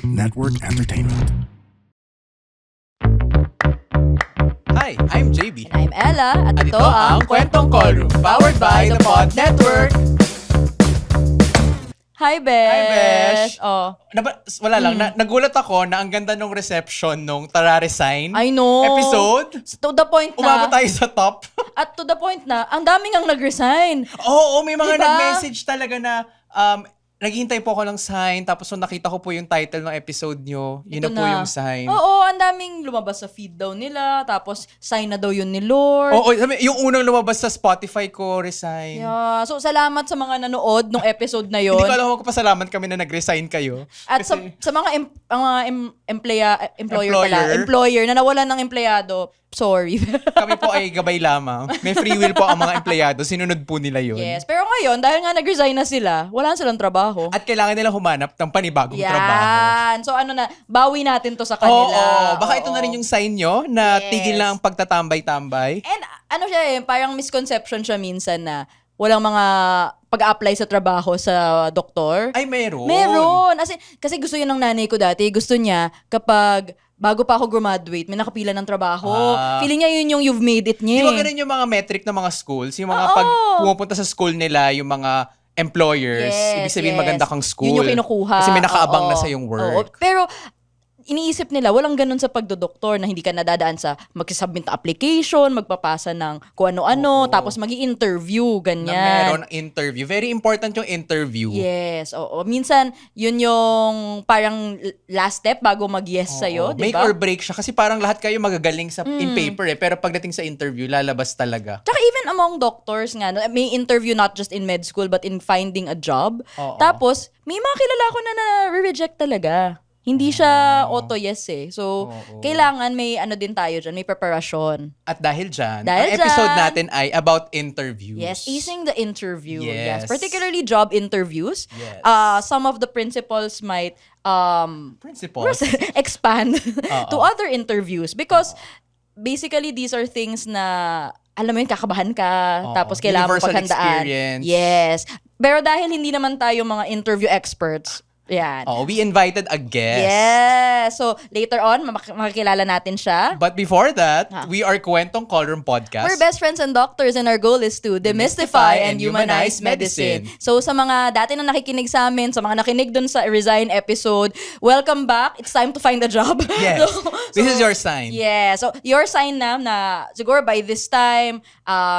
Network Entertainment. Hi, I'm JB. I'm Ella at ito ang ang Kwentong Callroom, powered by the Pod Network. Hi, Besh! Hi, Besh! Oh. Wala lang, nagulat ako na ang ganda nung reception nung Tara Resign I know. episode. To the point na. Umabot tayo sa top. At to the point na, ang daming ang nag-resign. Oo, may mga Diba? nag-message talaga na naghihintay po ako ng sign, tapos nung nakita ko po yung title ng episode nyo, yun Ito na po yung sign. Oo, ang daming lumabas sa feed daw nila. Tapos, sign na daw yun ni Lord. Oo, yung unang lumabas sa Spotify ko, resign. Yeah. So, salamat sa mga nanood nung episode na yun. Hindi ko alam kung pasalamat kami na nag-resign kayo. At Kasi- sa mga employer na nawalan ng empleyado, sorry. Kami po ay gabay lamang. May free will po ang mga empleyado. Sinunod po nila yun. Yes. Pero ngayon, dahil nga nag-resign na sila, wala na silang trabaho. At kailangan nilang humanap ng panibagong trabaho. Yan. So ano na, bawi natin to sa kanila. Oo. Baka ito Oo. na rin yung sign nyo na Yes. tigil na ang pagtatambay-tambay. And ano siya parang misconception siya minsan na walang mga pag-apply sa trabaho sa doktor. Ay, meron. Meron. Kasi gusto yun ng nanay ko dati. Gusto niya kapag bago pa ako graduate, may nakapila ng trabaho. Feeling niya yun yung you've made it Di niya. ba ganun yung mga metric ng mga schools? Yung mga Oo. pag pumupunta sa school nila, yung mga employers, Yes, ibig sabihin yes. maganda kang school. Yun yung kinukuha. Kasi may nakaabang Oo. na sa yung work. Oo. Pero iniisip nila, walang ganun sa pagdodoktor na hindi ka nadadaan sa mag-submit application, magpapasa ng kung ano-ano, Oo. tapos mag-i-interview, Na ganyan. meron interview. Very important yung interview. Yes, oo. Minsan, yun yung parang last step bago mag-yes sa'yo, di Make ba? or break siya. Kasi parang lahat kayo magagaling sa in paper eh. Pero pagdating sa interview, lalabas talaga. Tsaka even among doctors nga, no, may interview not just in med school but in finding a job. Oo. Tapos, may mga kilala ko na na-reject talaga. Hindi siya auto yes eh. So, kailangan may ano din tayo dyan, may preparasyon. At dahil dyan, Dahil ang episode dyan, natin ay about interviews. Yes, easing the interview. Yes. Yes. Particularly job interviews. Yes. Some of the principals might Principles. expand Oo. to other interviews because basically these are things na alam mo yun, kakabahan ka, Oo. tapos kailangan mo Universal paghandaan. experience. Yes. Pero dahil hindi naman tayo mga interview experts, yan. Oh, we invited a guest. Yes. So, later on, makikilala natin siya. But before that, we are Kwentong Callroom Podcast. We're best friends and doctors and our goal is to demystify and humanize medicine. So sa mga dati na nakikinig sa amin, sa mga nakinig dun sa Resign episode, welcome back. It's time to find a job. Yes. This is your sign. Yeah. So your sign na siguro by this time,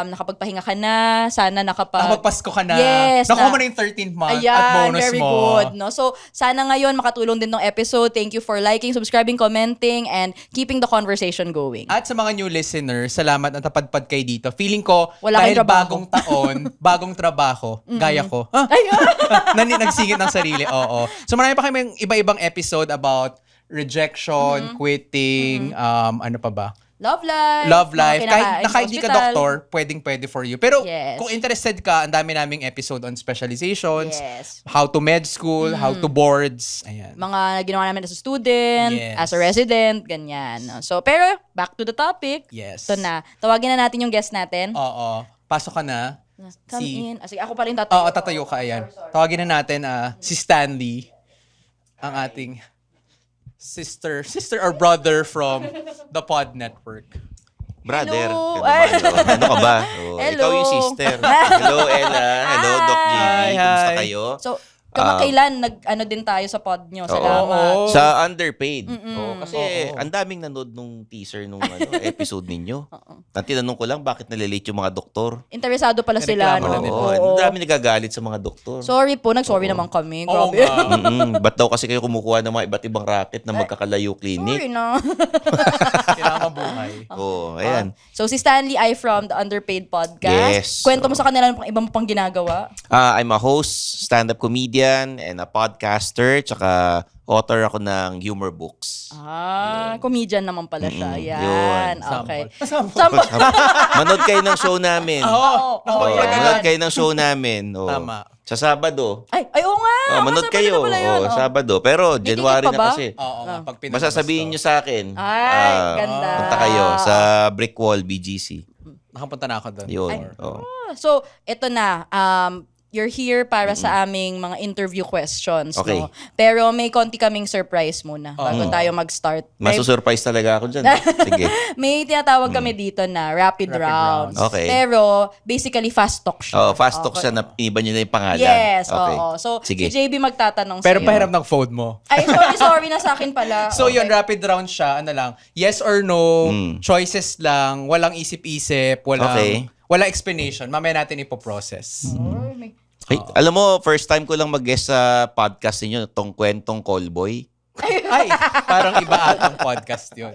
nakapagpahinga ka na, sana Nakapagpasko ka na. Yes. Nakuha mo na yung 13th month Ayan, at bonus very mo. good. No? So, sana ngayon makatulong din ng episode. Thank you for liking, subscribing, commenting, and keeping the conversation going. At sa mga new listeners, salamat na tapadpad kayo dito. Feeling ko, Wala dahil kayong trabaho. bagong taon, bagong trabaho, gaya ko. Nagsingit ng sarili, oo. So marami pa kami iba-ibang episode about rejection, quitting, ano pa ba? Love life. Love mga life. kinakain Kahit sa hindi ka hospital. doktor, pwede for you. Pero Yes. kung interested ka, ang dami naming episode on specializations, Yes. how to med school, how to boards, ayan. Mga ginawa namin as a student, Yes. as a resident, ganyan. So, pero, back to the topic. Yes. Ito na. Tawagin na natin yung guest natin. Oo. Pasok ka na. Come in. Sige, ako pala yung Oo, tatayo. tatayo ka, ayan. Tawagin na natin si Stanley, ang ating sister or brother from the Pod Network. Brother, Hello. ka naman, oh. Ano ka ba? Oh, Hello. Ikaw yung sister. Hello, Ella. Hello, Doc JB. Hi, Kumusta hi. kayo? So, kamakailan, nag-ano din tayo sa pod nyo. Salamat. Oo. Sa underpaid. Oh, kasi Oo. ang daming nanood nung teaser nung episode ninyo. At tinanong ko lang bakit nalilate yung mga doktor. Interesado pala sila. Reklamo na No? nila. Oo, ang dami nagagalit sa mga doktor. Sorry po, nag-sorry naman kami. Oo Grabe. nga. Ba't daw kasi kayo kumukuha ng mga iba't ibang racket na magkakalayo Sorry clinic? na. Kailangan mabuhay. Oo, ayan. So, si Stanley I from the Underpaid Podcast. Yes. Kwento mo sa kanila ng iba mo pang ginagawa. I'm a host, stand-up comedian, and a podcaster, tsaka author ako ng humor books. Comedian naman pala siya. Yan. Yun. Okay. Sample. Manood kayo ng show namin. Oo. Nakaplug ka Manood na. kayo ng show namin. Oh. Tama. Sa Sabado. Ay, oo nga. Manood kayo. Oh. Sabado. Pero May January ticket pa na ba? kasi. Oo nga. Pag pinag- Basta sabihin nyo sa akin. Ay, ganda. Punta kayo sa Brick Wall, BGC. Nakapunta na ako doon. Yun. Ay. Oh. So, eto na. you're here para sa aming mga interview questions, Okay. no? Pero may konti kaming surprise muna bago tayo mag-start. Masusurprise talaga ako dyan. Sige. May tinatawag kami dito na rapid rounds. Okay. Pero basically fast talk siya. Fast talk siya na iba nyo na yung pangalan. Yes, Okay. oo. So, Sige. si JB magtatanong Pero sa'yo. pahiram ng phone mo. Ay, sorry na sa akin pala. So Okay. yun, rapid round siya, ano lang, yes or no, choices lang, walang isip-isip, walang explanation. Mamaya natin ipoprocess. Ay, may- Hey, alam mo, first time ko lang mag-guest sa podcast ninyo, tong kwentong callboy. Ay, parang iba atong podcast yun.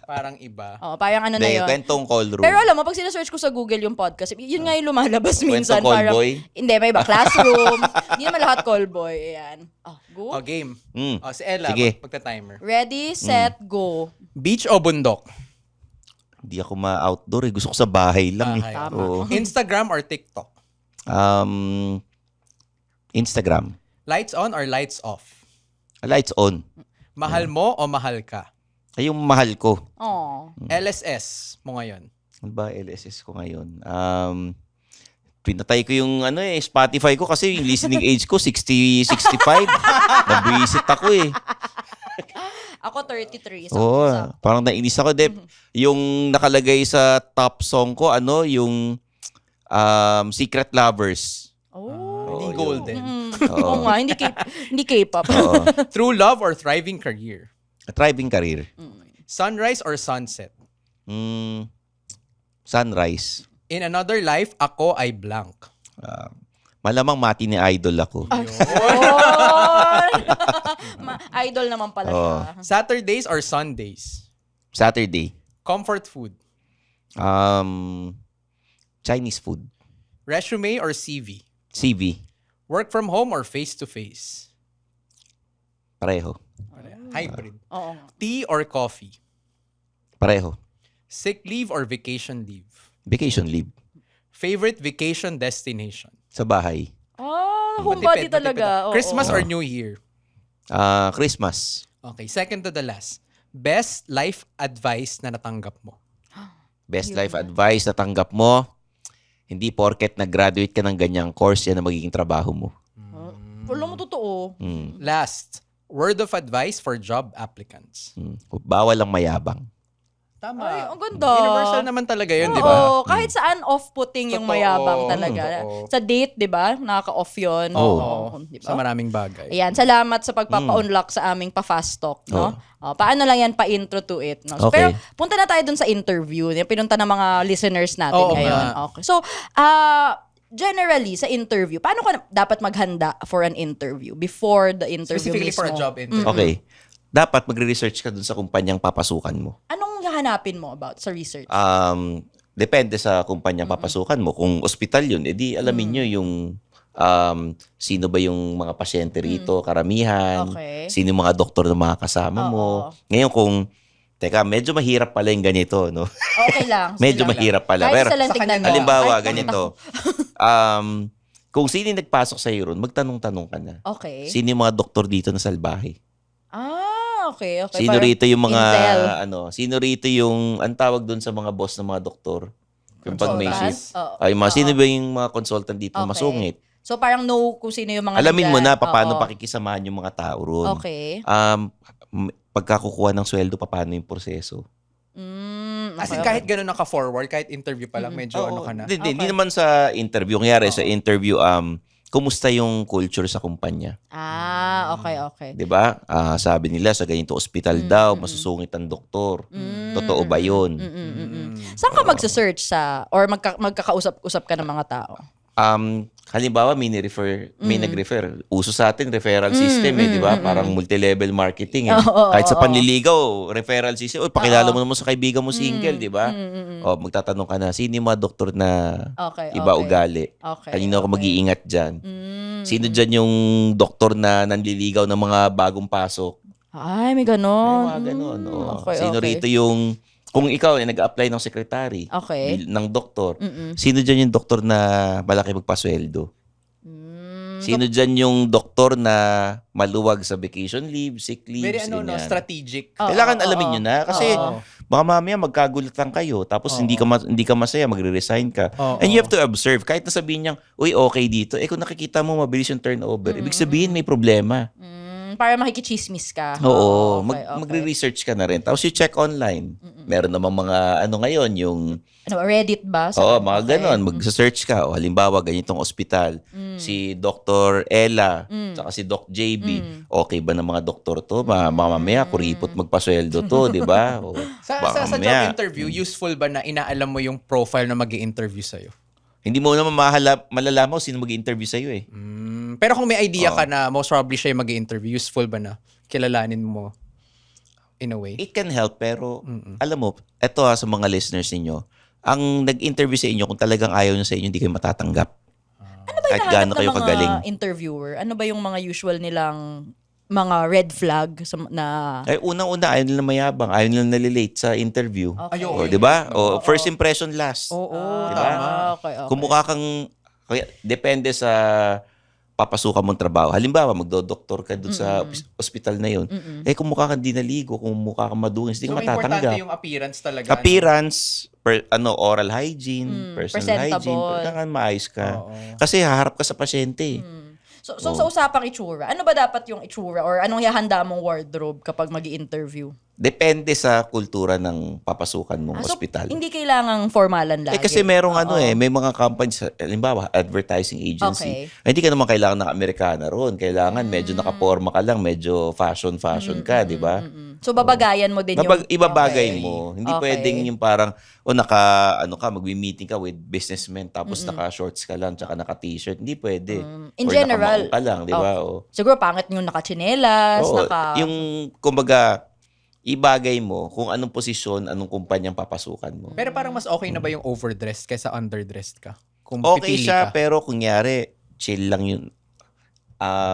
Parang iba. Oh, parang ano na Hindi, yun. kwentong call room. Pero alam mo, pag sinesearch ko sa Google yung podcast, yun nga yung lumalabas minsan. Kwentong Parang, callboy? hindi, may iba. Classroom. Hindi naman lahat callboy. Ayan. Oh, go. O, game. Mm. O, si Ella, Sige. pagta-timer. Ready, set, go. Beach o bundok? Hindi ako ma-outdoor. Gusto ko sa bahay lang. Bahay. Tama. Oo. Instagram or TikTok? Instagram. Lights on or lights off? Lights on. Mahal mo o mahal ka? Ay, yung mahal ko. Oh. LSS mo ngayon. Ano ba LSS ko ngayon? Pinatay ko yung Spotify ko kasi yung listening age ko 60, 65. Nabwisit ako eh. Ako 33. Oo, parang nainis ako. Yung nakalagay sa top song ko, yung Secret Lovers. Oh. Hindi golden. Oo nga, hindi K-pop. Oo. True love or thriving career? A thriving career. Sunrise or sunset? Sunrise. In another life, ako ay blank. Malamang mati ni Idol ako. Idol naman pala Oo. siya. Saturdays or Sundays? Saturday. Comfort food? Chinese food. Resume or CV? CV. Work from home or face-to-face? Pareho. Hybrid. Oo. Tea or coffee? Pareho. Sick leave or vacation leave? Vacation leave. Favorite vacation destination? Sa bahay. Homebody talaga. Oo. Christmas or New Year? Christmas. Okay, second to the last. Best life advice na natanggap mo? Best life advice na tanggap mo. Hindi porket nag-graduate ka ng ganyang course, yan ang magiging trabaho mo. Wala mo totoo. Last, word of advice for job applicants. Bawal lang mayabang. Tama. Ay, ang ganda. Universal naman talaga yun, di ba? Oo, kahit saan off-putting yung Totoo. mayabang talaga. Totoo. Sa date, di ba? Nakaka-off yun. Oo. Di ba? Sa maraming bagay. Ayan, salamat sa pagpapa-unlock sa aming pa-fast talk, no? Paano lang yan pa-intro to it, no? So, Okay. pero punta na tayo dun sa interview. Yung pinunta ng mga listeners natin Oo ngayon. nga. Okay. So, generally, sa interview, paano ka dapat maghanda for an interview? Before the interview Specifically mismo? for a job interview. Okay. Dapat magre-research ka dun sa kumpanyang papasukan mo. Anong hahanapin mo about sa research? Depende sa kumpanyang papasukan mo. Kung ospital yun, edi alamin nyo yung sino ba yung mga pasyente rito, karamihan, Okay. sino yung mga doktor na mga kasama mo. Ngayon kung, medyo mahirap pala yung ganito, no? Okay lang. Medyo Sige lang. mahirap pala. Kahit Pero, isa lang sa tignan kanya mo. halimbawa, Ay, ganito. Kung sino yung nagpasok sa ron, magtanong-tanong ka na. Okay. Sino yung mga doktor dito na salbahe? Okay. Sino Parang rito yung mga, intel. sino rito yung, ang tawag dun sa mga boss ng mga doktor? Yung pag may Consultant? shift. Oo. Ay, sino ba yung mga consultant dito na Okay. masungit? So parang know kung sino yung mga Alamin mo na nandyan. paano Oo. pakikisamahan yung mga tao ron. Okay. Pagkakukuha ng sweldo, paano yung proseso? As in, kahit ganun naka-forward, kahit interview pa lang, medyo ano ka na. Hindi naman sa interview. Kanyari sa interview, kumusta yung culture sa kumpanya? Okay. 'Di ba? Sabi nila sa ganito ospital daw, masusungit ang doktor. Totoo ba 'yun? Saan ka magse-search sa or magkakausap-usap ka ng mga tao? Halimbawa, may nag-refer. Uso sa atin, referral system di ba? Parang multi-level marketing. Kahit sa panliligaw, referral system. Pakilala mo naman sa kaibigan mo single, di ba? Magtatanong ka na, sino yung mga doktor na iba ugali? Okay. Kanino ako mag-iingat dyan? Sino dyan yung doktor na nanliligaw ng mga bagong pasok? Ay, may ganon. May mga ganon. Okay, Sino okay. rito yung... Kung ikaw ay nag-apply ng secretary, Okay. ng doktor, sino dyan yung doktor na malaki magpasweldo? Sino dyan yung doktor na maluwag sa vacation leave, sick leave, Very ganyan. strategic. Kailangan alamin nyo na kasi Oo. baka mamaya magkagulatan kayo tapos hindi ka masaya, magre-resign ka. Oo. And you have to observe. Kahit nasabihin niyang, uy, okay dito. Kung nakikita mo mabilis yung turnover, ibig sabihin may problema. Para makikichismis ka. Oo. Okay. Magre-research ka na rin. Tapos you check online. Meron namang mga ngayon, yung Reddit ba? mga ganon. Mag-search ka. O, halimbawa, ganitong ospital. Si Dr. Ella, saka si Doc JB. Okay ba ng mga doktor to? Mamaya, kuripot magpasweldo to, di ba? O, Sa job interview, useful ba na inaalam mo yung profile na mag-i-interview sa'yo? Hindi mo naman malalaman sino mag-interview sa'yo eh. Pero kung may idea ka na most probably siya yung mag-i-interview, useful ba na kilalanin mo in a way? It can help, pero alam mo, eto sa mga listeners ninyo, ang nag-interview sa inyo, kung talagang ayaw nyo sa inyo, hindi kayo matatanggap. Ano ba Kahit yung gaano ng kayo mga kagaling. interviewer? Ano ba yung mga usual nilang mga red flag na... Ay, unang-una, ayaw nila mayabang, ayaw nila nalilate sa interview. Okay. O, di ba? O, first impression last. Oo, Diba? tama. Okay. Kung mukha kang, depende sa papasukan mong trabaho. Halimbawa, magdo-doktor ka dun sa ospital na yun. Kung mukha kang di naligo, kung mukha kang madungis, hindi So, ka importante matatanggap. yung appearance talaga. Appearance, oral hygiene, personal presentable. hygiene, kailangan maayos ka. Oo. Kasi haharap ka sa pasyente. So sa usapang itsura, ano ba dapat yung itsura or anong ihahanda mong wardrobe kapag mag-i-interview? Depende sa kultura ng papasukan mong So, ospital. hindi kailangang formalan lagi. Kasi merong may mga companies, halimbawa, advertising agency. Okay. Hindi ka naman kailangan ng Amerikana ron. Kailangan medyo nakaporma ka lang, medyo fashion ka, di ba? So babagayan mo din yung... Ibabagay Okay. mo. Hindi Okay. pwedeng yung parang, magmi-meeting ka with businessmen, tapos naka-shorts ka lang, tsaka naka-t-shirt. Hindi pwede. In Or general, nakamaong ka lang, di ba? O. Siguro pangit yung nakachinelas, Oo, yung, kumbaga, ibagay mo kung anong posisyon, anong kumpanyang papasukan mo. Pero parang mas okay na ba yung overdressed kaysa underdressed ka? Kung Okay pipili siya, ka. pero kunyari, chill lang yun.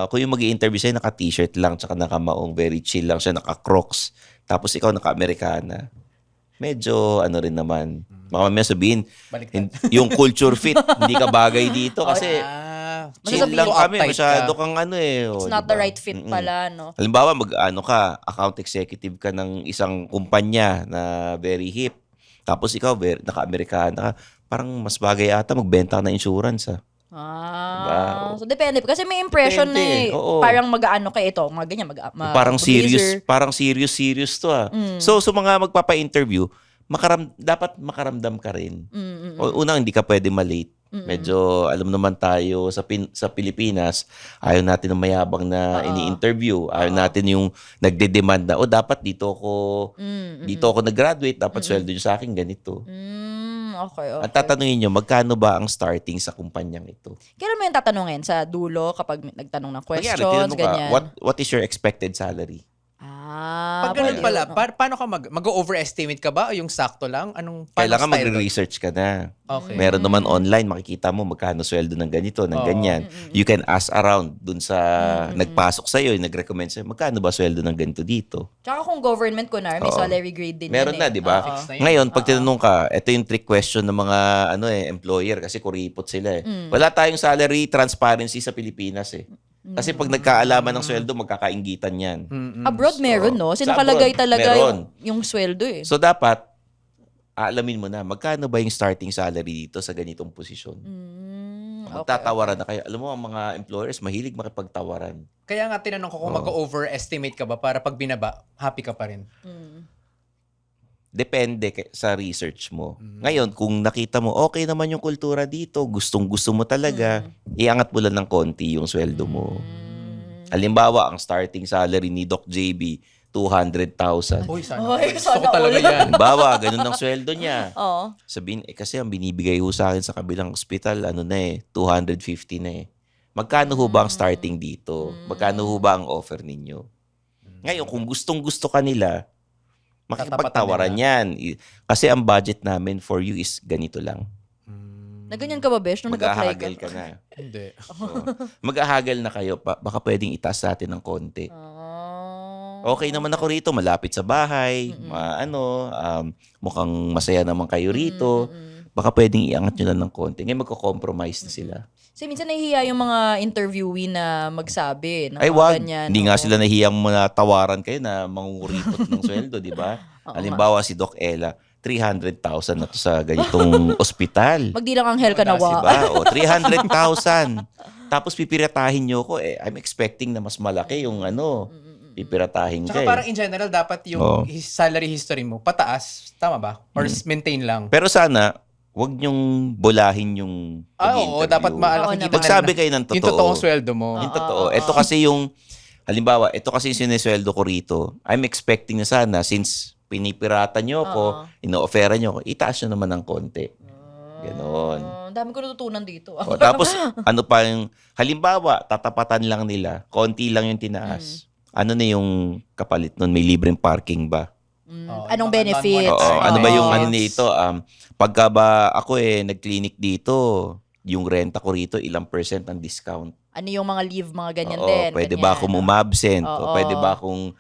Kung yung mag-i-interview sa'yo, naka-t-shirt lang, tsaka nakamaong, very chill lang siya, naka-crocs. Tapos ikaw, naka-Americana. Medyo, rin naman. Mamaya sabihin, Baliktad. yung culture fit, hindi ka bagay dito kasi chill Masasabi- lang so kami. uptight Masyado ka. kang It's not the right fit pala, no? Halimbawa, account executive ka ng isang kumpanya na very hip. Tapos ikaw, naka-Amerikana ka. Parang mas bagay ata magbenta ka ng insurance, Diba? So depende. Kasi may impression Depende, na oo. parang mag-ano ka ito, mga ganyan, Parang mag-blazer. serious to So mga magpapa-interview, dapat makaramdam ka rin. Unang, hindi ka pwede malate. Medyo, alam naman tayo sa Pilipinas, ayaw natin ng mayabang na ini-interview. Ayaw natin yung nagde-demand na, dapat dito ako nag-graduate, dapat sweldo nyo sa akin ganito. Okay. Ang tatanungin nyo, magkano ba ang starting sa kumpanyang ito? Kailan mo yung tatanungin? Sa dulo, kapag nagtanong ng Kunyari, questions, tinanong ka, ganyan? what is your expected salary? Pag ganun pala, paano ka mag-overestimate ka ba? O yung sakto lang? Paano Kailangan style doon? magre-research ka na. Okay. Meron naman online, makikita mo magkano sweldo ng ganito, ng ganyan. You can ask around dun sa nagpasok sa'yo, yung nag-recommend sa'yo, magkano ba sweldo ng ganito dito? Tsaka kung government ko na, may salary grade din Meron yun na, eh. di ba? Oo. Fixed na yun. Ngayon, pag tinanong ka, ito yung trick question ng mga employer kasi kuripot sila Wala tayong salary transparency sa Pilipinas Kasi pag nagkaalaman ng sweldo, magkakainggitan yan. Abroad meron, no? Sa Sinakalagay abroad, talaga meron. yung sweldo eh. So dapat, aalamin mo na, magkano ba yung starting salary dito sa ganitong posisyon? Magtatawaran na kayo. Alam mo, ang mga employers, mahilig makipagtawaran. Kaya nga tinanong ko kung mag-overestimate ka ba para pag binaba, happy ka pa rin. Depende sa research mo. Ngayon, kung nakita mo, okay naman yung kultura dito, gustong-gusto mo talaga, iangat mo lang ng konti yung sweldo mo. Halimbawa, ang starting salary ni Doc JB, 200,000. Uy, sana. Uy, Gusto ko sana talaga all. yan. Halimbawa, ganun ang sweldo niya. Oo. Sabihin, kasi ang binibigay ho sa akin sa kabilang ospital, 250 na Magkano ho ba ang starting dito? Magkano ho ba ang offer ninyo? Ngayon, kung gustong-gusto ka nila, makikipagtawaran yan. Kasi ang budget namin for you is ganito lang. Na ganyan ka ba, Besh, nung nag-apply Maghahagal ka? ka na. Hindi. Maghahagal na kayo. Baka pwedeng itaas natin ng konti. Okay naman ako rito, malapit sa bahay, mukhang masaya naman kayo rito. baka pwedeng iangat nyo lang ng konti. Ngayon magko-compromise na sila. Kasi minsan nahihiya yung mga interviewee na magsabi ng Ay mga wag, ganyan. hindi nga Oo. sila nahiyang tawaran kayo na mangunguripot ng sweldo, di ba? Halimbawa si Doc Ella, 300,000 na to sa ganitong ospital. Magdi lang ang hell ka Diba? nawa. O, 300,000. Tapos pipiratahin nyo ko, I'm expecting na mas malaki yung pipiratahin ka. Tsaka parang in general, dapat yung Oo. salary history mo, pataas. Tama ba? Or maintain lang. Pero sana, wag nyong bolahin yung Oo, pag-interview. dapat Oo makikita naman. Magsabi kayo ng totoo. Yung totoong sweldo mo. Yung totoo. Ito kasi yung, halimbawa, ito kasi yung sinesweldo ko rito. I'm expecting na sana, since pinipirata nyo ako, ino-offera nyo ako, itaas nyo naman ng konti. Ganon. Ang dami ko natutunan dito. O, tapos, ano pa yung, halimbawa, tatapatan lang nila, konti lang yung tinaas. Ano na yung kapalit nun? May libreng parking ba? Anong benefits? Oo. Ano ba yung Benefits. nito? Pagka ba ako nag-clinic dito, yung renta ko rito, ilang % ang discount? Ano yung mga leave, mga ganyan Oo, din. pwede ganyan. ba akong umabsent? Oo. O pwede ba akong,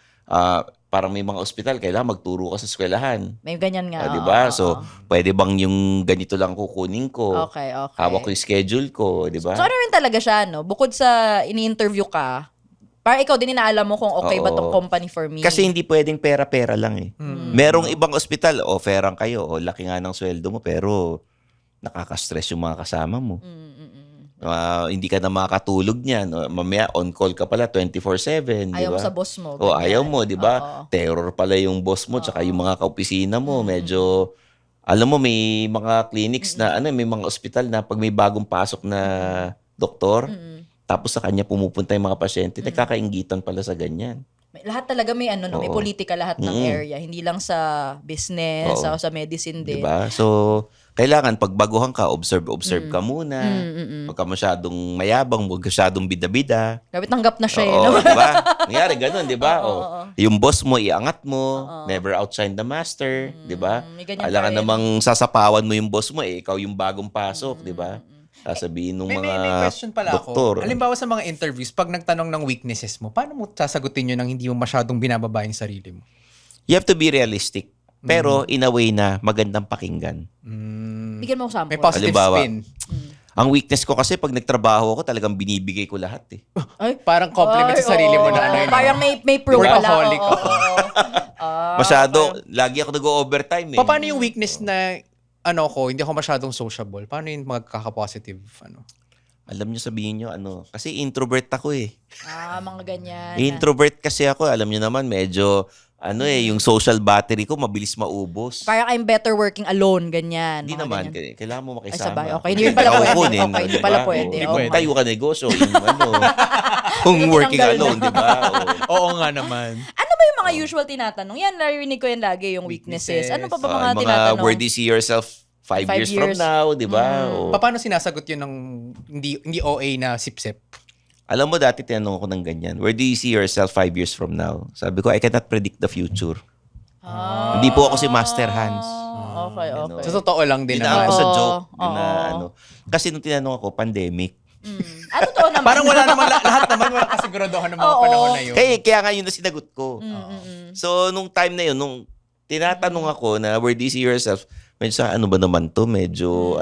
parang may mga ospital, kailangan magturo ka sa eskwelahan. May ganyan nga. Di ba? oo, So, oo. pwede bang yung ganito lang kukunin ko? Okay. Hawak ko yung schedule ko, di ba? So ano rin talaga siya, no? Bukod sa ini-interview ka, para ikaw din inaalam mo kung okay ba Oo. tong company for me. Kasi hindi pwedeng pera-pera lang eh. Merong ibang ospital, offeran kayo, laki nga ng sweldo mo, pero nakaka-stress yung mga kasama mo. Hindi ka na makakatulog niyan. Mamaya, on-call ka pala 24/7, di Ayaw mo ba? sa boss mo. O, ganyan. ayaw mo, di ba? Oo. Terror pala yung boss mo, tsaka yung mga kaopisina mo. Medyo, alam mo, may mga clinics na, may mga ospital na pag may bagong pasok na doktor, tapos sa kanya pumupunta yung mga pasyente, nagkakainggitan pala sa ganyan. Lahat talaga may may Oo. politika lahat ng area. Hindi lang sa business, Oo. sa medicine din. Di ba? So, kailangan pag baguhan ka, observe ka muna. Pagka masyadong mayabang, huwag masyadong bida-bida. Grabe, tanggap na siya Oo, no? di ba? Nangyari ganun, di ba? Yung boss mo, iangat mo. Never outshine the master, di ba? may ganyan Alangan pa rin. namang sasapawan mo yung boss mo, ikaw yung bagong pasok, di ba? Sasabihin ng May mga question pala doktor. ako. Halimbawa sa mga interviews, pag nagtanong ng weaknesses mo, paano mo sasagutin yun nang hindi mo masyadong binababa yung sarili mo? You have to be realistic. Pero in a way na magandang pakinggan. Bigyan mo ko sample. May positive Halimbawa, spin. Ang weakness ko kasi pag nagtrabaho ako, talagang binibigay ko lahat eh. Ay, Parang compliment sa sarili mo na oo. Parang may proof pala. Workaholic. Masyado, lagi ako nag-overtime eh. Paano yung weakness na hindi ako masyadong sociable? Paano yung magkaka-positive? Alam nyo, sabihin nyo, kasi introvert ako eh. Mga ganyan. Introvert kasi ako, alam nyo naman, medyo, yung social battery ko, mabilis maubos. Parang I'm better working alone, ganyan. Hindi mga naman, ganyan. kailangan mo Ay, makisama. sabay. Okay, hindi pala pwede. Kukunin, Okay, hindi di pala ba? pwede. Oo, Okay. tayo ka negosyo, kung working tinanggal alone, di ba? Oo. Oo nga naman. Ano ba yung mga usual tinatanong? Yan, narinig ko yan lagi, yung weaknesses. Ano pa ba mga Mga tinatanong? where do you see yourself 5 5 years from years. now, di ba? Oo. Paano sinasagot yun ng hindi OA na sip-sip? Alam mo, dati tinanong ako ng ganyan, where do you see yourself 5 years from now? Sabi ko, I cannot predict the future. Hindi po ako si Master Hans. Okay. Sa totoo lang din Dinaan ko naman. sa joke. Oo. Na, Kasi nung tinanong ako, pandemic. Totoo naman. Parang wala naman, lahat naman walang kasiguraduhan ng mga panahon na yun. Kaya nga yun na sinagot ko. So, nung time na yun, nung tinatanong ako na where do you see yourself, medyo sa ano ba naman to? Medyo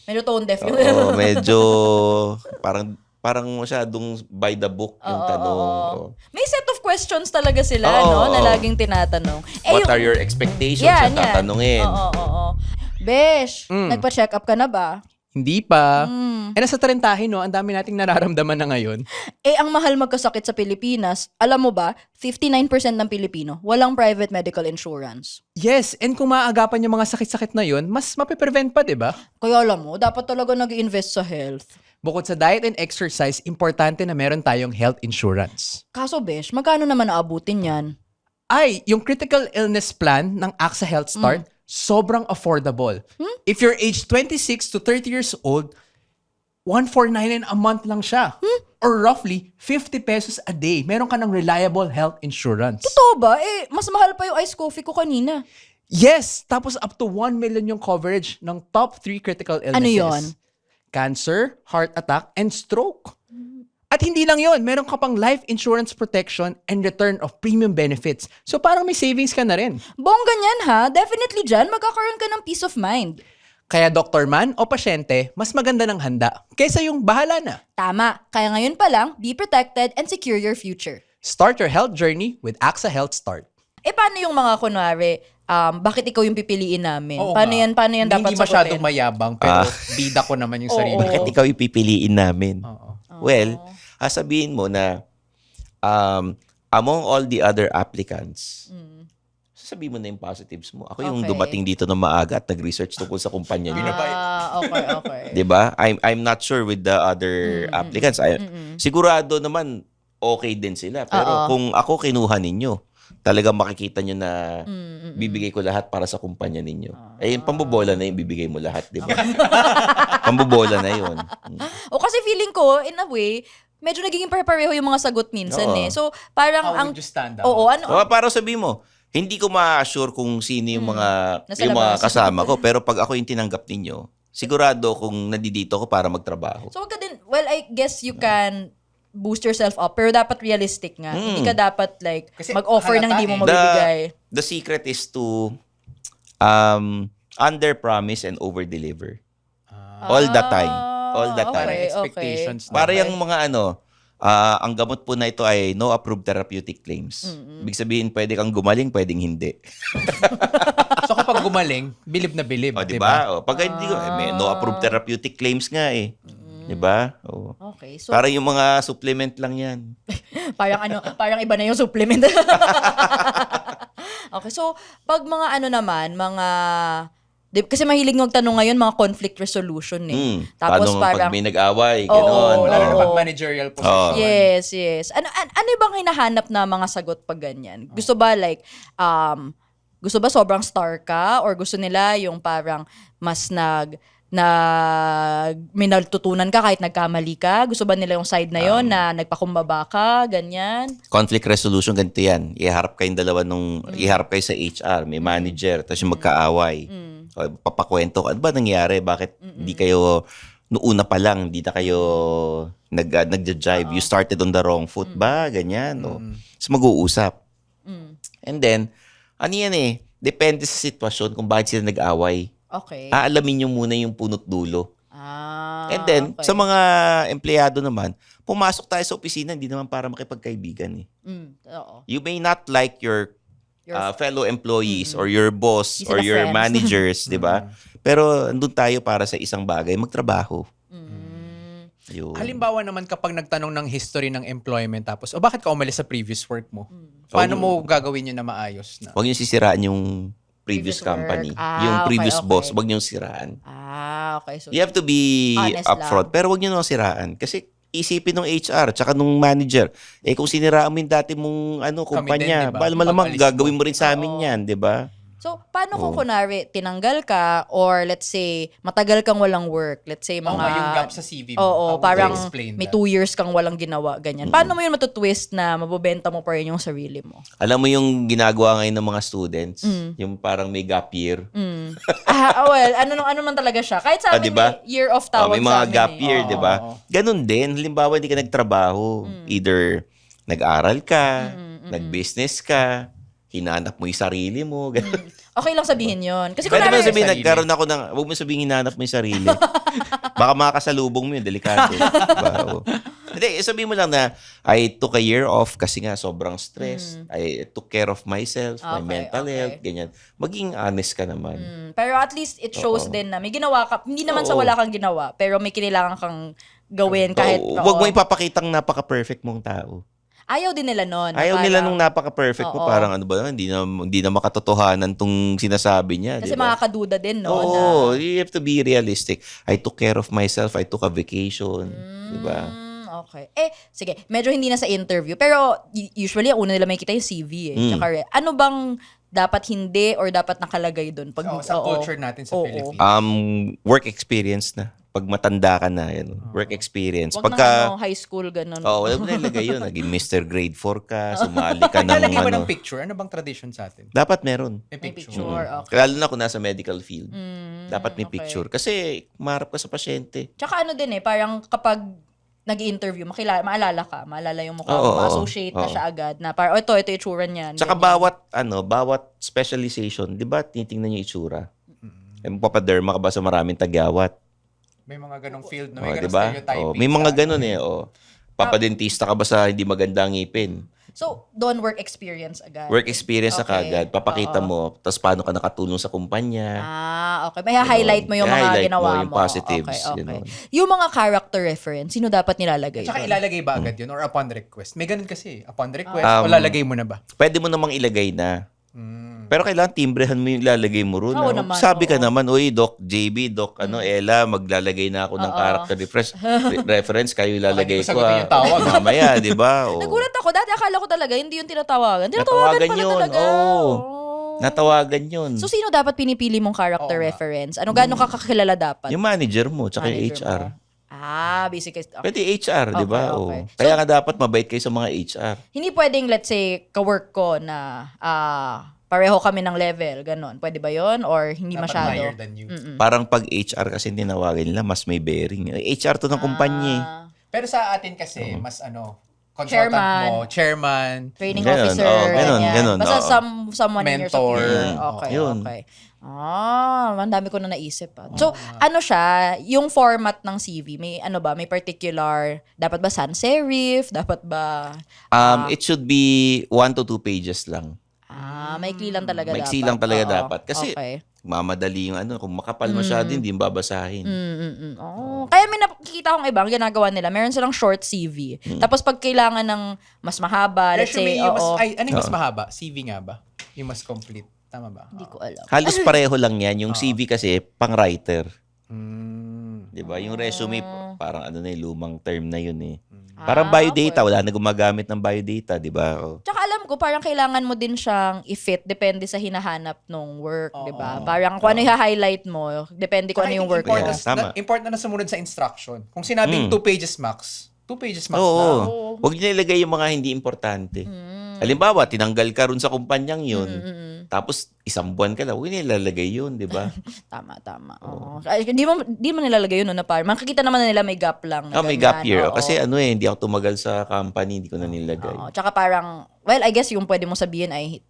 Medyo tone deaf yun. oo, medyo parang masyadong by the book yung tanong. Oo. May set of questions talaga sila, Oo. na laging tinatanong. What are your expectations? Yan, Yan, tatanungin. Oo. Besh, nagpa-check up ka na ba? Hindi pa. Nasa tarentahin, ang dami nating nararamdaman na ngayon. Ang mahal magkasakit sa Pilipinas, alam mo ba, 59% ng Pilipino walang private medical insurance. Yes, and kung maaagapan yung mga sakit-sakit na yun, mas mapiprevent pa, di ba? Kaya alam mo, dapat talaga nag-invest sa health. Bukod sa diet and exercise, importante na meron tayong health insurance. Kaso, Besh, magkano naman aabutin yan? Ay, yung critical illness plan ng AXA Health Start, sobrang affordable. If you're age 26 to 30 years old, 149 a month lang siya. Or roughly 50 pesos a day. Meron ka ng reliable health insurance. Totoo ba? Mas mahal pa yung iced coffee ko kanina. Yes! Tapos up to 1 million yung coverage ng top 3 critical illnesses. Ano yon? Cancer, heart attack, and stroke. At hindi lang yon, meron ka pang life insurance protection and return of premium benefits. So parang may savings ka na rin. Bongga niyan ha. Definitely dyan, magkakaroon ka ng peace of mind. Kaya doktor man o pasyente, mas maganda ng handa kaysa yung bahala na. Tama. Kaya ngayon pa lang, be protected and secure your future. Start your health journey with AXA Health Start. Paano yung mga kunwari, bakit ikaw yung pipiliin namin? Oo Paano nga. yan dapat Hindi masyadong sagutin? mayabang, pero bida ko naman yung sarili Bakit ko. ikaw ipipiliin namin? Oo. Well, sabihin mo na among all the other applicants, sabihin mo na yung positives mo. Ako yung Okay. dumating dito na maaga at nag-research tungkol sa kumpanya niyo. Okay. 'Di ba? I'm not sure with the other applicants. Sigurado naman okay din sila. Pero kung ako kinuha ninyo, talagang makikita nyo na bibigay ko lahat para sa kumpanya ninyo. Yung pambobola na yung bibigay mo lahat, 'di ba? Pambobola na 'yon. O kasi feeling ko, in a way, medyo nagiging pare-pareho yung mga sagot minsan Oo. So, parang How would you stand out? Oo, ano? O, para sabihin mo, hindi ko ma-assure kung sino yung mga Nasa yung mga labas. kasama ko, pero pag ako yung tinanggap ninyo, sigurado kung nandito ako para magtrabaho. So, wag ka din, well, I guess you can boost yourself up, pero dapat realistic nga. Hindi ka dapat like Kasi mag-offer ng halata hindi mo eh. mabibigay. The secret is to under-promise and over-deliver. All the time. All the time. Okay, Expectations. okay. Para yung mga ang gamot po na ito ay no approved therapeutic claims. Ibig sabihin, pwede kang gumaling, pwedeng hindi. So kapag gumaling, bilib na bilib. O, di ba? O, pag hindi ko, may no approved therapeutic claims nga eh. Di ba? O. Okay, so Para yung mga supplement lang yan. parang iba na yung supplement. Okay, so pag mga kasi mahilig magtanong ngayon mga conflict resolution Tapos Paano parang pag may nag-away, Oo, gano'n. Lalo na Oo. pag managerial position. Yes. Ano bang hinahanap na mga sagot pag ganyan? Gusto ba gusto ba sobrang star ka or gusto nila yung parang mas may natutunan ka kahit nagkamali ka? Gusto ba nila yung side na yon na nagpakumbaba ka, ganyan? Conflict resolution, ganito yan. Iharap kayong dalawa iharap kayo sa HR, may manager, tapos yung magkaaway. O, papakwento ka, ano ba nangyari? Bakit hindi kayo, noona pa lang, hindi na kayo nagja-jive? You started on the wrong foot ba? Ganyan. O. Tapos mag-uusap. And then, ano yan depende sa sitwasyon kung bakit sila nag-away. Okay. Aalamin nyo muna yung punot dulo. And then, okay. sa mga empleyado naman, pumasok tayo sa opisina, hindi naman para makipagkaibigan Oo. You may not like your fellow employees or your boss Hindi or sila your friends. managers, di ba? Pero andun tayo para sa isang bagay, magtrabaho. Yun. Halimbawa naman kapag nagtanong ng history ng employment tapos, bakit ka umalis sa previous work mo? Paano mo gagawin yun na maayos na? Huwag niyo sisiraan yung previous Previous company. work. Yung Okay, previous okay. boss, huwag niyo siraan. Okay. So, You have to be Honest upfront, lang. pero huwag niyo nang siraan. Kasi isipin ng HR, tsaka nung manager, kung siniraan mo yung dati mong kumpanya, din, diba? malamang Pag-alis gagawin mo. mo rin sa amin yan, di ba? So, paano kung kunwari, tinanggal ka or let's say, matagal kang walang work? Let's say, mga... yung gap sa CV mo. How Oo, would you parang explain may that? 2 years kang walang ginawa, ganyan. Paano mo yun matutwist na mabobenta mo pa rin yung sarili mo? Alam mo yung ginagawa ngayon ng mga students, yung parang may gap year. Well, ano man talaga siya. Kahit sa amin, diba? year of tawag May sa mga amin gap year, di ba? Oo. Ganun din. Halimbawa, hindi ka nagtrabaho. Either nag-aral ka, nag-business ka, hinanap mo yung sarili mo. Ganun. Okay lang sabihin yon. Kasi Pwede mo kunwari, sabihin, sarili. nagkaroon ako ng, huwag mo sabihin hinanap mo yung sarili. Baka makakasalubong mo yun, delikado. Diba? Oo. Hindi, sabihin mo lang na, I took a year off kasi nga sobrang stress. I took care of myself, my Okay, mental okay. health, ganyan. Maging honest ka naman. pero at least it shows din na may ginawa ka. Hindi naman sa wala kang ginawa, pero may kinilangan kang gawin kahit... Huwag mo ipapakitang napaka-perfect mong tao. Ayaw din nila nun. Ayaw nila nung parang- napaka-perfect mo. Oo. Parang ano ba, hindi na makatotohanan tong sinasabi niya. Kasi di ba? makakaduda din, no? Oo, you have to be realistic. I took care of myself. I took a vacation. Di ba? Okay. Sige. Medyo hindi na sa interview. Pero usually, ang una nila makikita yung CV Tsaka, ano bang dapat hindi or dapat nakalagay dun? Pag, Sa culture natin sa Philippines. Work experience na. Pag matanda ka na, yan. Work experience. Wag na high school, ganun. wala mo nilagay yun. Naging Mr. Grade 4 ka, sumali ka ng Lalagyan ba ng ano. picture? Ano bang tradition sa atin? Dapat meron. May May picture. picture. Okay. Lalo na kung nasa medical field. Dapat may okay. picture. Kasi maharap ka sa pasyente. Tsaka ano din parang kapag nag-i-interview, maalala yung mukha Oo, mo, ma-associate na oo. siya agad na parang, ito yung itsura niyan. Tsaka ganyan. bawat specialization, 'di ba? Titingnan yung itsura. Papaderma ka ba sa maraming tagyawat? May mga ganong field na may ganong diba? stereotyping. May mga sa- ganun eh. Papadentista ka ba sa hindi maganda ang ngipin? So, doon work experience agad. Work experience na Okay. kagad. Papakita mo, tapos paano ka nakatulong sa kumpanya. Okay. May highlight mo yung mga I-highlight ginawa mo. yung positives. Okay. Ganun. Yung mga character reference, sino dapat nilalagay? Tsaka doon? ilalagay ba agad yun or upon request? May ganun kasi. Upon request, o Um, lalagay mo na ba? Pwede mo namang ilagay na. Pero kailangan timbrehan mo yung ilalagay mo ron. Oo naman, Sabi ka oo. naman, uy, Doc JB, Doc Ella, maglalagay na ako ng character reference, kayo ilalagay Baka hindi ko ko. sagutin yung tawag. Mamaya, di ba? Nagulat ako. Dati akala ko talaga, hindi yung tinatawagan. Tinatawagan Natawagan pala yun. talaga. Oo. Oh. Natawagan yun. So, sino dapat pinipili mong character Oo nga. reference? Ano, gaano kakakilala dapat? Yung manager mo, tsaka yung Manager HR. mo. Basic. Okay. Pwede HR, di ba? Okay. Oo. Kaya nga dapat mabait kayo sa mga HR. Hindi pwedeng, let's say, kawork ko na pareho kami ng level, ganon. Pwede ba yon or hindi Dapat masyado? higher than you. Parang pag HR kasi tinawagan nila, mas may bearing. HR to ng kumpanya eh. Pero sa atin kasi, mas consultant Chairman. mo, chairman, Training Ganun, officer, ganun, ganyan. ganun, Basta oo. someone in your Mentor. superior. Okay, Yun. okay. Ang dami ko na naisip. So, ano siya, yung format ng CV, may ano ba, may particular, dapat ba sans serif? Dapat ba, It should be 1 to 2 pages lang. maikli lang talaga dapat? Maiksi lang talaga Oo, dapat. Kasi okay. mamadali yung kung makapal masyado, hindi yung babasahin. Kaya may nakikita akong ibang ginagawa nila. Meron silang short CV. Tapos pag kailangan ng mas mahaba, let's resume say, yung mas, oo. ano yung mas mahaba? CV nga ba? Yung mas complete. Tama ba? Hindi ko alam. Halos pareho lang yan. Yung CV kasi, pang writer. Mm. Di ba? Yung resume, parang lumang term na yun eh. Parang biodata, wala na gumagamit ng biodata, di ba? Tsaka alam ko, parang kailangan mo din siyang i-fit depende sa hinahanap ng work, di ba? Parang kung ano i-highlight mo, depende kung ano yung work mo. Yeah, tama. Important na sumunod sa instruction. Kung sinabing 2 pages max, 2 pages max Oo. na. Huwag niyo nilagay yung mga hindi importante. Halimbawa, tinanggal ka ron sa kumpanyang yun. Tapos, isang buwan ka na, huwag niyo nilalagay yun, di ba? Tama. Oo. Ay, di mo nilalagay yun, na parang makikita naman na nila may gap lang. Na May ganyan. gap year. Oo. Kasi hindi ako tumagal sa company, hindi ko na nilagay. Oo. Tsaka parang, well, I guess yung pwede mong sabihin ay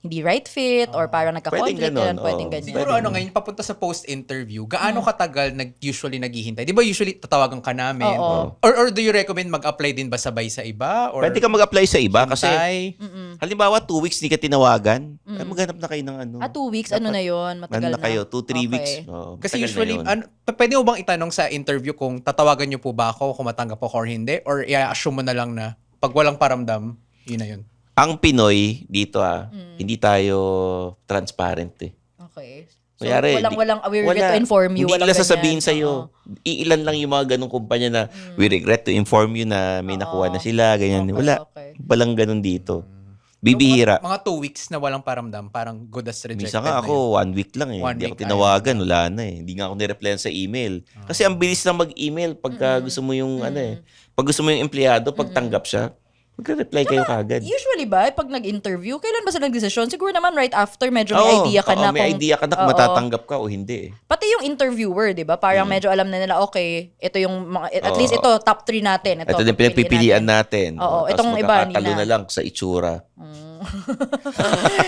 hindi right fit or parang nagka-conflict. Pwedeng ganun, Pwedeng oo. ganyan. Siguro ngayon, papunta sa post-interview, gaano katagal usually naghihintay? Di ba usually tatawagan ka namin? Oo. Or do you recommend mag-apply din ba sabay sa iba? Or Pwede ka mag-apply sa iba kasi, hintay? halimbawa, 2 weeks hindi ka tinawagan, ay maghanap na kayo ng 2 weeks, ano na yun? Matagal Ano na kayo? 2-3 Okay. weeks. Kasi matagal usually, na yun. pwede mo bang itanong sa interview kung tatawagan niyo po ba ako, kung matanggap ako or hindi? Or i-assume mo na lang na pag walang paramdam, yun na yun? Ang Pinoy dito hindi tayo transparent eh. Okay. So, Kunyari, walang we regret to inform you. Hindi walang nila sasabihin ganyan. sa'yo. Oo. Iilan lang yung mga ganong kumpanya na we regret to inform you na may nakuha na sila, ganyan. Okay, Wala. okay. Walang ganon dito. Bibihira. Mga 2 weeks na walang paramdam, parang good as rejected Minsan nga na yun. ako, 1 week lang eh. 1 Hindi ako week, tinawagan, wala na eh. Hindi nga ako nireplyan sa email. Kasi ang bilis lang mag-email pagka gusto mo yung pag gusto mo yung empleyado, pag tanggap siya, magre-reply kayo kagad. Usually ba, pag nag-interview, kailan ba sila nag-desisyon? Siguro naman right after, medyo may idea ka na. May kung, idea ka na kung Oo. matatanggap ka o hindi eh. Pati yung interviewer, di ba? Parang medyo alam na nila, okay, ito yung mga, at least ito, top 3 natin. Ito din pinagpipilian natin. Oo, Tapos itong iba, hindi magkakatalo na. na lang sa itsura.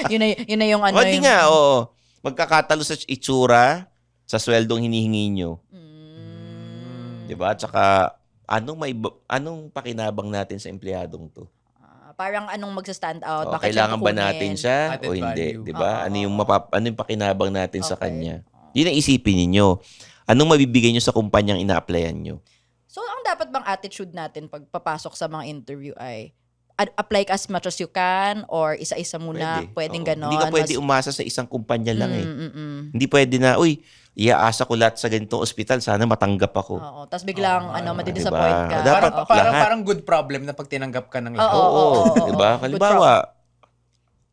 yun na yung ano. Hindi nga, oo. Magkakatalo sa itsura, sa sweldong hinihingi nyo. Diba? Tsaka, anong pakinabang natin sa empleyadong to? Parang anong magsa-stand out? O, Bakit kailangan siya ba kukunin? natin siya Added o hindi? value. Diba? Ano yung pakinabang natin sa Okay. kanya? Yun ang isipin ninyo. Anong mabibigay nyo sa kumpanyang ina-applyan nyo? So, ang dapat bang attitude natin pag papasok sa mga interview ay apply as much as you can or isa-isa muna? Pwedeng Oo. ganon? Hindi ka pwede umasa sa isang kumpanya lang eh. Mm. Hindi pwede na, uy, iaasa ko lahat sa ganitong ospital, sana matanggap ako. Oo. Tapos biglang, madidisappoint diba? ka. Dapat Oo. Parang good problem na pag tinanggap ka ng lahat. Oo. Diba? Good Halimbawa,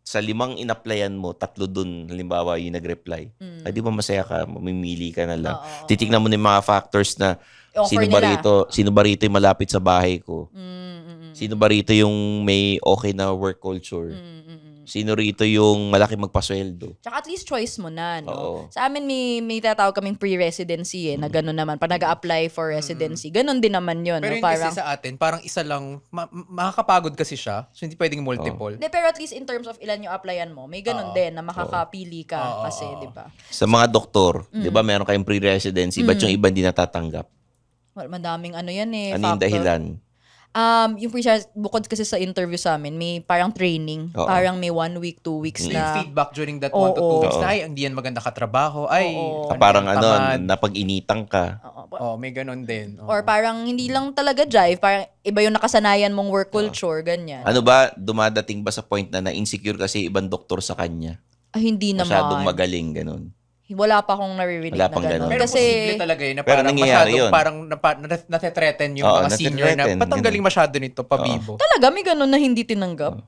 sa 5 in-applyan mo, 3 dun, halimbawa, yung nag-reply. Ay, di ba masaya ka? Mamimili ka na lang. Oo. Titignan mo na yung mga factors na Offer sino ba rito yung malapit sa bahay ko? Sino ba rito yung may okay na work culture? Sino rito yung malaki magpasweldo? Tsaka at least choice mo na, no? Oo. Sa amin may tatawag kaming pre-residency na gano'n naman. Pag nag-a-apply for residency, gano'n din naman yun. Pero no? yun kasi sa atin, parang isa lang, makakapagod kasi siya. So, hindi pwedeng multiple. Hindi, pero at least in terms of ilan yung applyan mo, may gano'n din na makakapili ka kasi, di ba? Sa mga doktor, di ba meron kayong pre-residency, ba't yung iba hindi natatanggap? Well, madaming ano yan Ano yung factor. dahilan? Yung bukod kasi sa interview sa amin, may parang training. Oo. Parang may 1 week, 2 weeks So, yung na. feedback during that 1 to 2 weeks Oo. na, ay, hindi yan maganda katrabaho. Ay, Parang yan, ano, tamad. napag-initang ka. Oh, may ganun din. Oo. Or parang hindi lang talaga drive, parang iba yung nakasanayan mong work culture, ganyan. Ano ba, dumadating ba sa point na na-insecure kasi ibang doktor sa kanya? Hindi naman. Masyadong magaling, ganun. Wala pa akong naririnig Wala na pang gano'n. ganun. Pero Kasi, posible talaga yun na Pero parang nangyayari masyadong, yun. parang nate-threaten yung Oo, mga senior na, nate-threaten, ba't ang galing masyado nito, pabibo? talaga may gano'n na hindi tinanggap.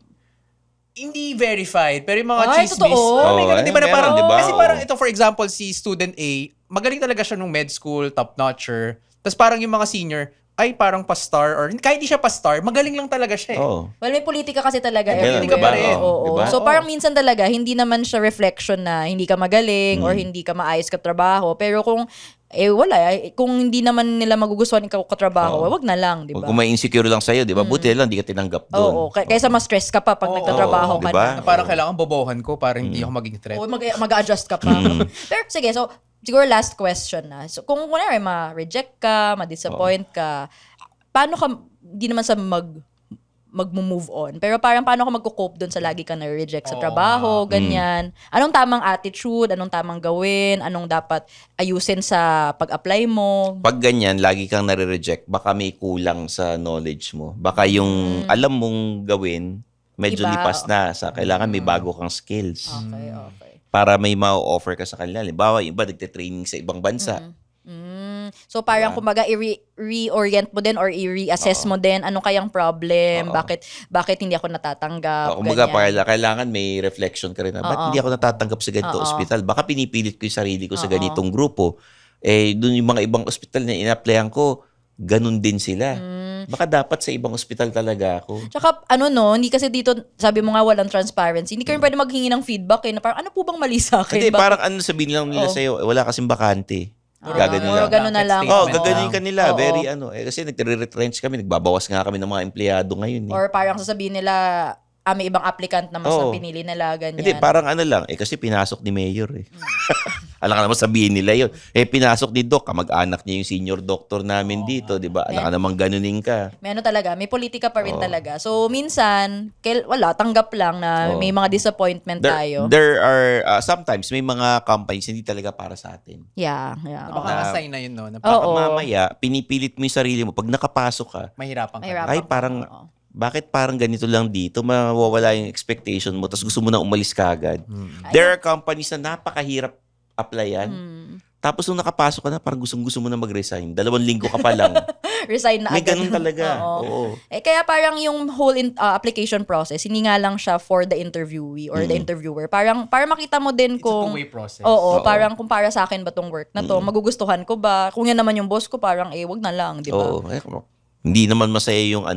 Hindi verified, pero yung mga Ay, chismis, totoo? may ganun, di ba na meron, parang, di ba? kasi parang Oo. ito, for example, si student A, magaling talaga siya nung med school, top-notcher, tapos parang yung mga senior, ay parang pa-star, or kahit di siya pa-star, magaling lang talaga siya eh. Oo. Well, may politika kasi talaga May politika everywhere. pa rin, Oo. di ba? So, parang minsan talaga, hindi naman siya reflection na hindi ka magaling or hindi ka maayos ka trabaho. Pero kung, wala. Kung hindi naman nila magugustuhan ikaw katrabaho, wag na lang, di ba? Kung may insecure lang sa'yo, di ba? Buti lang, di ka tinanggap doon. Oo. Kaysa ma-stress ka pa pag nagtatrabaho ka diba? na. Na parang kailangan bobohan ko para hindi ako maging threat. O mag-adjust ka pa. Pero sige, so siguro last question na. So kung kunwari ma-reject ka, ma-disappoint ka, paano ka, di naman sa mag-move on, pero parang paano ka magko-cope doon sa lagi ka na-reject sa trabaho, ganyan. Anong tamang attitude, anong tamang gawin, anong dapat ayusin sa pag-apply mo? Pag ganyan, lagi kang nare-reject, baka may kulang sa knowledge mo. Baka yung alam mong gawin, medyo Iba. lipas na. Kailangan may bago kang skills. Okay. Para may ma-offer ka sa kanila. Halimbawa, yung iba nagte-training sa ibang bansa. So parang kumbaga i-reorient mo din or i-reassess mo din ano kayang problem, bakit hindi ako natatanggap, Kumbaga, ganyan. kailangan may reflection ka rin na, ba't hindi ako natatanggap sa ganito ospital? Baka pinipilit ko yung sarili ko sa ganitong grupo. Dun yung mga ibang ospital na ina-applyan ko, ganun din sila. Baka dapat sa ibang ospital talaga ako. Tsaka hindi kasi dito, sabi mo nga walang transparency. Hindi ka rin pwede maghingi ng feedback na parang ano po bang mali sa akin? Hindi, Bakit- parang ano sabihin lang nila sa'yo, wala kasing bakante. Gaganon Or lang. ganun na lang. Gaganin ka nila. Oo. Very kasi nagre-retrench kami, nagbabawas nga kami ng mga empleyado ngayon. Or parang sasabihin nila, may ibang applicant na mas Oo. ang pinili nila, ganyan. Hindi, parang ano lang, kasi pinasok ni Mayor eh. Alam ka naman sabihin nila yun. Pinasok ni Doc, kamag-anak niya yung senior doctor namin dito, di ba? Alam ka naman ganunin ka. May talaga, may politika pa rin talaga. So, minsan, tanggap lang na may mga disappointment tayo. There are, sometimes may mga companies hindi talaga para sa atin. Yeah. Baka na-assign na yun, no? Na Baka mamaya, pinipilit mo yung sarili mo. Pag nakapasok ka, mahirapan ka. Mahirapan ay ka. parang, bakit parang ganito lang dito? Mawawala yung expectation mo, tapos gusto mo na umalis ka agad. There are companies na napakahirap applyan. Tapos nung nakapasok ka na, parang gusto mo na mag-resign. 2 linggo ka pa lang. Resign na May agad. ganun talaga. Oo. Oo. Kaya parang yung whole application process, hindi nga lang siya for the interviewee or the interviewer. Parang para makita mo din It's a kung two-way process. Oo, parang kung para sa akin ba tong work na to, magugustuhan ko ba? Kung yan naman yung boss ko, parang wag na lang, di ba? Oo. Hindi naman masaya yung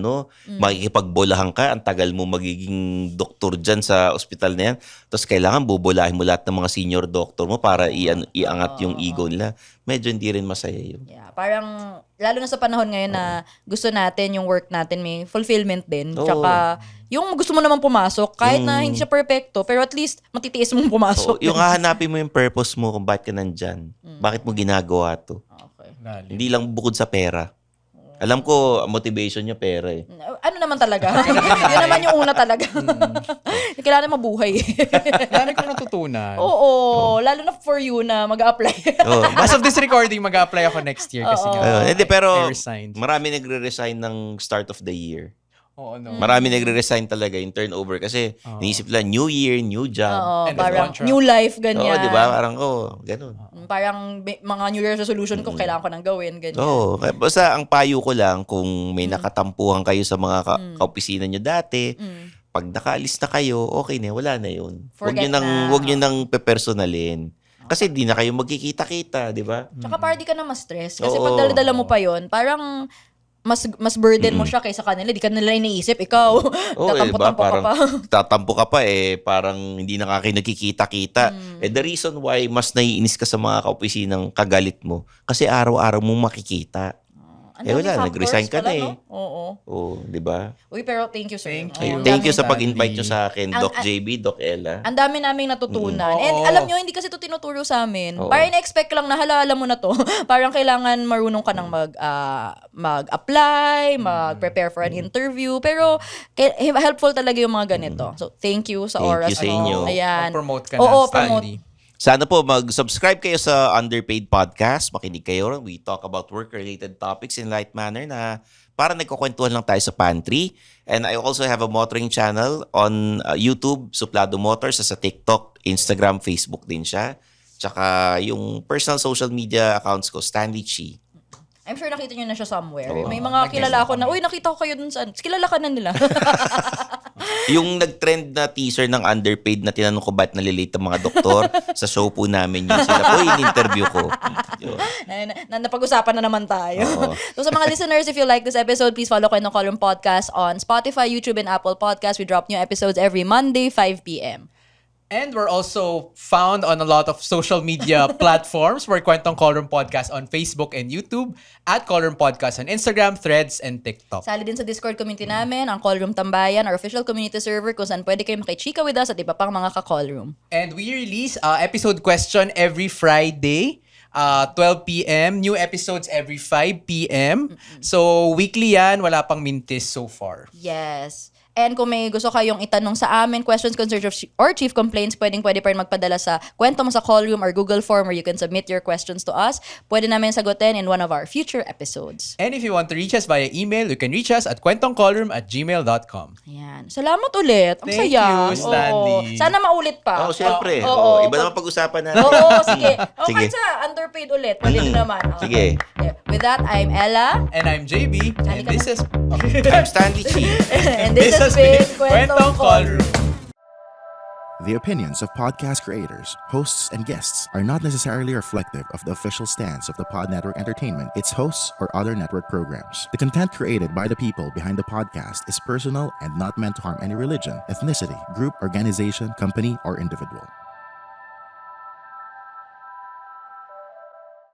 makikipagbolahan ka, ang tagal mo magiging doktor dyan sa ospital na yan. Tapos kailangan bubolahin mo lahat ng mga senior doctor mo para iangat yung ego nila. Medyo hindi rin masaya yun. Yeah, parang lalo na sa panahon ngayon na gusto natin yung work natin may fulfillment din. Oo. Tsaka yung gusto mo naman pumasok kahit na hindi siya perfecto pero at least matitiis mong So, pumasok. yung hahanapin mo yung purpose mo kung bakit ka nandyan. Bakit mo ginagawa to. Okay. Hindi lang bukod sa pera. Alam ko, motivation niya pera eh. Ano naman talaga? Yun naman yung una talaga. Kailangan mabuhay. Dami kong natutunan. Oo, lalo na for you na mag-apply. Oo. As of this recording, mag-apply ako next year kasi nga. Hindi, pero I resigned. marami nagre-resign ng start of the year. Oo, no. Marami nagre-resign talaga yung turnover kasi iniisip lang, new year, new job. Oo, And the parang contract. new life, Oo, ganyan. di ba? Parang, ganun. Parang mga New Year's resolution ko, kailangan ko nang gawin, ganyan. Oo. Kaya basta ang payo ko lang, kung may nakatampuhan kayo sa mga kaopisina nyo dati, pag nakaalis na kayo, okay na, wala na yun. Forget na. Huwag nyo nang pepersonalin. Kasi di na kayo magkikita-kita, di ba? Tsaka para di ka na ma-stress. Kasi Oo. pag dala-dala mo pa yon, parang mas burden mo siya kaysa kanila. Di ka nila iniisip, ikaw. Oo, tatampo-tampo ka parang pa. tatampo ka pa parang hindi na kayo nagkikita-kita. The reason why mas naiinis ka sa mga kaopisinang kagalit mo, kasi araw-araw mong makikita. Ang Wala, daming nag-resign factors ka na pala, no? Oo. Oo, di ba? Uy, pero thank you, sir. Thank Oo, you. ang Thank you dami- sa pag-invite nyo Sandy. sa akin, Doc JB, Doc Ella. Ang dami naming natutunan. Mm. And Oo. alam nyo, hindi kasi ito tinuturo sa amin. Oo. Parang na-expect lang na alam mo na to. Parang kailangan marunong ka nang mag-apply, mag-prepare for an interview. Pero helpful talaga yung mga ganito. So, thank you sa Thank oras you sa mo. inyo. Ayan. Mag-promote ka Oo, na, promote. Stanley. Sana po mag-subscribe kayo sa Underpaid Podcast. Makinig kayo. We talk about work-related topics in light manner na para nagkukwentuhan lang tayo sa pantry. And I also have a motoring channel on YouTube, Suplado Motors, sa TikTok, Instagram, Facebook din siya. Tsaka yung personal social media accounts ko, Stanley Chi. I'm sure nakita nyo na siya somewhere. Oo. May mga Nag-guess kilala na ako na, kami. uy, nakita ko kayo dun saan. Kilala ka na nila. Yung nag-trend na teaser ng Underpaid na tinanong ko ba't nalilate ang mga doktor, sa show po namin yun. Sila po yung interview ko. Yun. Napag-usapan na naman tayo. Oo. So sa mga listeners, if you like this episode, please follow Kwentong Column Podcast on Spotify, YouTube, and Apple Podcasts. We drop new episodes every Monday, 5 p.m. And we're also found on a lot of social media platforms. We're Kwentong Callroom Podcast on Facebook and YouTube, at Callroom Podcast on Instagram, Threads, and TikTok. Sali din sa Discord community namin, ang Callroom Tambayan, our official community server kung saan pwede kayo makichika with us at iba pang mga ka-callroom. And we release episode question every Friday, 12 p.m. New episodes every 5 p.m. So, weekly yan. Wala pang mintis so far. Yes. And kung may gusto kayong itanong sa amin, questions, concerns, or chief complaints, pwede pa rin magpadala sa kwento mo sa callroom or Google form where you can submit your questions to us. Pwede namin sagutin in one of our future episodes. And if you want to reach us via email, you can reach us at kwentongcallroom@gmail.com. Ayan. Salamat ulit. Ang Thank saya. you, Stanley. Oo. Sana maulit pa. Oo, siyempre. Oo. Iba naman pag-usapan natin. Oo, sige. O, Sige. kahit sa underpaid ulit. Pwede din naman. Oo. Sige. Yeah. With that, I'm Ella. And I'm JB. And ka this na. is... I'm Stanley Chi. And this has been Kwentong Callroom. The opinions of podcast creators, hosts, and guests are not necessarily reflective of the official stance of the Pod Network Entertainment, its hosts, or other network programs. The content created by the people behind the podcast is personal and not meant to harm any religion, ethnicity, group, organization, company, or individual.